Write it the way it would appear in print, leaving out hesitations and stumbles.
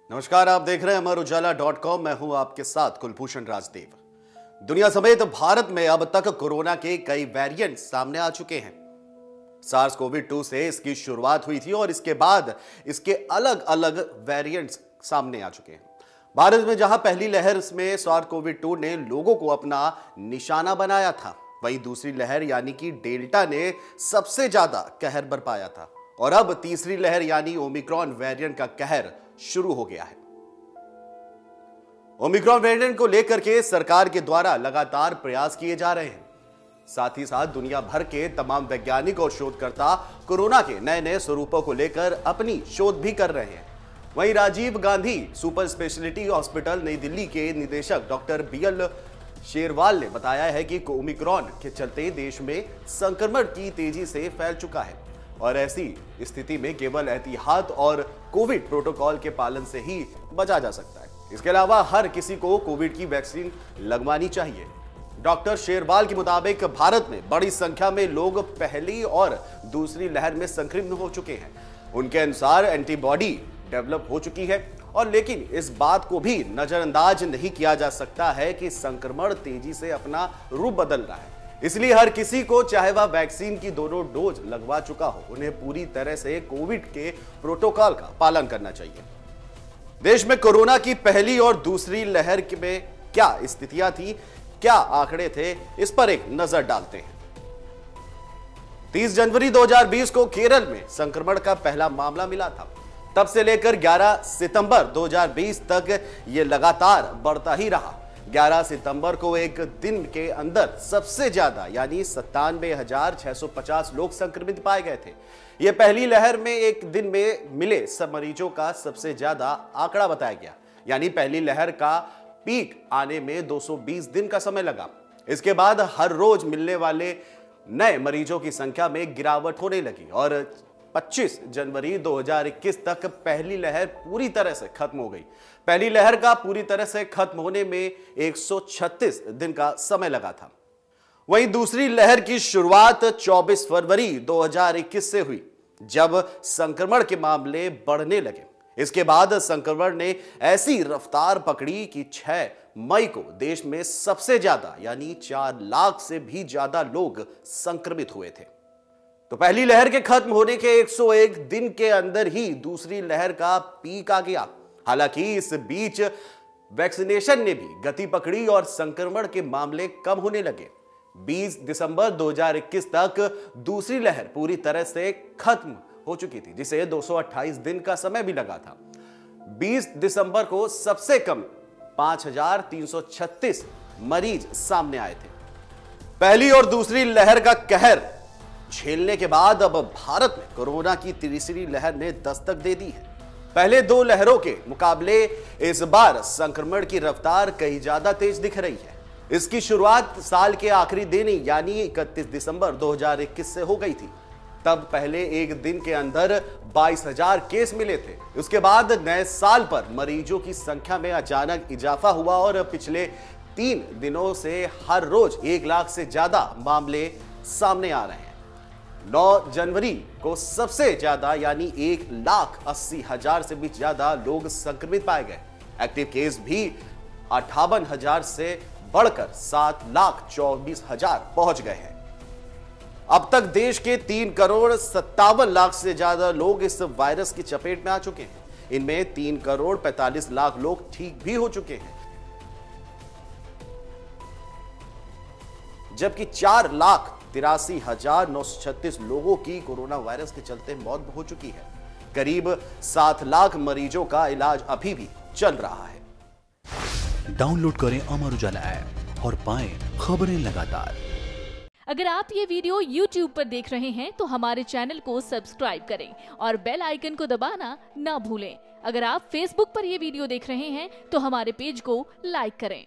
नमस्कार, आप देख रहे हैं अमरउजाला.com। मैं हूं आपके साथ कुलभूषण राजदेव। दुनिया समेत भारत में अब तक कोरोना के कई वेरिएंट सामने आ चुके हैं। सार्स कोविड-2 से इसकी शुरुआत हुई थी और इसके बाद इसके अलग अलग वेरिएंट्स सामने आ चुके हैं। भारत में जहां पहली लहर में सार्स कोविड-2 ने लोगों को अपना निशाना बनाया था, वहीं दूसरी लहर यानी कि डेल्टा ने सबसे ज्यादा कहर बरपाया था और अब तीसरी लहर यानी ओमिक्रॉन वेरिएंट का कहर शुरू हो गया है। ओमिक्रॉन वेरिएंट को लेकर के सरकार के द्वारा लगातार प्रयास किए जा रहे हैं। साथ ही साथ दुनिया भर के तमाम वैज्ञानिक और शोधकर्ता कोरोना के नए नए स्वरूपों को लेकर अपनी शोध भी कर रहे हैं। वहीं Rajiv Gandhi super speciality hospital Nai Delhi के निदेशक डॉक्टर BL शेरवाल ने बताया है कि ओमिक्रॉन के चलते देश में संक्रमण की तेजी से फैल चुका है और ऐसी स्थिति में केवल एहतियात और कोविड प्रोटोकॉल के पालन से ही बचा जा सकता है। इसके अलावा हर किसी को कोविड की वैक्सीन लगवानी चाहिए। डॉक्टर शेरवाल के मुताबिक भारत में बड़ी संख्या में लोग पहली और दूसरी लहर में संक्रमित हो चुके हैं। उनके अनुसार एंटीबॉडी डेवलप हो चुकी है और लेकिन इस बात को भी नजरअंदाज नहीं किया जा सकता है कि संक्रमण तेजी से अपना रूप बदल रहा है। इसलिए हर किसी को, चाहे वह वैक्सीन की दोनों डोज लगवा चुका हो, उन्हें पूरी तरह से कोविड के प्रोटोकॉल का पालन करना चाहिए। देश में कोरोना की पहली और दूसरी लहर में क्या स्थितियां थी, क्या आंकड़े थे, इस पर एक नजर डालते हैं। 30 जनवरी 2020 को केरल में संक्रमण का पहला मामला मिला था। तब से लेकर 11 सितंबर 2020 तक यह लगातार बढ़ता ही रहा। 11 सितंबर को एक दिन के अंदर सबसे ज्यादा यानी 97,650 लोग संक्रमित पाए गए थे। यह पहली लहर में एक दिन में मिले सब मरीजों का सबसे ज्यादा आंकड़ा बताया गया, यानी पहली लहर का पीक आने में 220 दिन का समय लगा। इसके बाद हर रोज मिलने वाले नए मरीजों की संख्या में गिरावट होने लगी और 25 जनवरी 2021 तक पहली लहर पूरी तरह से खत्म हो गई। पहली लहर का पूरी तरह से खत्म होने में 136 दिन का समय लगा था। वहीं दूसरी लहर की शुरुआत 24 फरवरी 2021 से हुई, जब संक्रमण के मामले बढ़ने लगे। इसके बाद संक्रमण ने ऐसी रफ्तार पकड़ी कि 6 मई को देश में सबसे ज्यादा यानी 4 लाख से भी ज्यादा लोग संक्रमित हुए थे। तो पहली लहर के खत्म होने के 101 दिन के अंदर ही दूसरी लहर का पीक आ गया। हालांकि इस बीच वैक्सीनेशन ने भी गति पकड़ी और संक्रमण के मामले कम होने लगे। 20 दिसंबर 2021 तक दूसरी लहर पूरी तरह से खत्म हो चुकी थी, जिसे 228 दिन का समय भी लगा था। 20 दिसंबर को सबसे कम 5,336 मरीज सामने आए थे। पहली और दूसरी लहर का कहर झेलने के बाद अब भारत में कोरोना की तीसरी लहर ने दस्तक दे दी है। पहले दो लहरों के मुकाबले इस बार संक्रमण की रफ्तार कहीं ज्यादा तेज दिख रही है। इसकी शुरुआत साल के आखिरी दिन यानी 31 दिसंबर 2021 से हो गई थी। तब पहले एक दिन के अंदर 22,000 केस मिले थे। उसके बाद नए साल पर मरीजों की संख्या में अचानक इजाफा हुआ और पिछले 3 दिनों से हर रोज 1 लाख से ज्यादा मामले सामने आ रहे हैं। 9 जनवरी को सबसे ज्यादा यानी 1,80,000 से भी ज्यादा लोग संक्रमित पाए गए। एक्टिव केस भी 58,000 से बढ़कर 7,24,000 पहुंच गए हैं। अब तक देश के 3 करोड़ 57 लाख से ज्यादा लोग इस वायरस की चपेट में आ चुके हैं। इनमें 3 करोड़ 45 लाख लोग ठीक भी हो चुके हैं, जबकि 4,83,936 लोगों की कोरोना वायरस के चलते मौत हो चुकी है। करीब 7 लाख मरीजों का इलाज अभी भी चल रहा है। डाउनलोड करें अमर उजाला ऐप और पाएं खबरें लगातार। अगर आप ये वीडियो YouTube पर देख रहे हैं तो हमारे चैनल को सब्सक्राइब करें और बेल आइकन को दबाना ना भूलें। अगर आप Facebook पर ये वीडियो देख रहे हैं तो हमारे पेज को लाइक करें।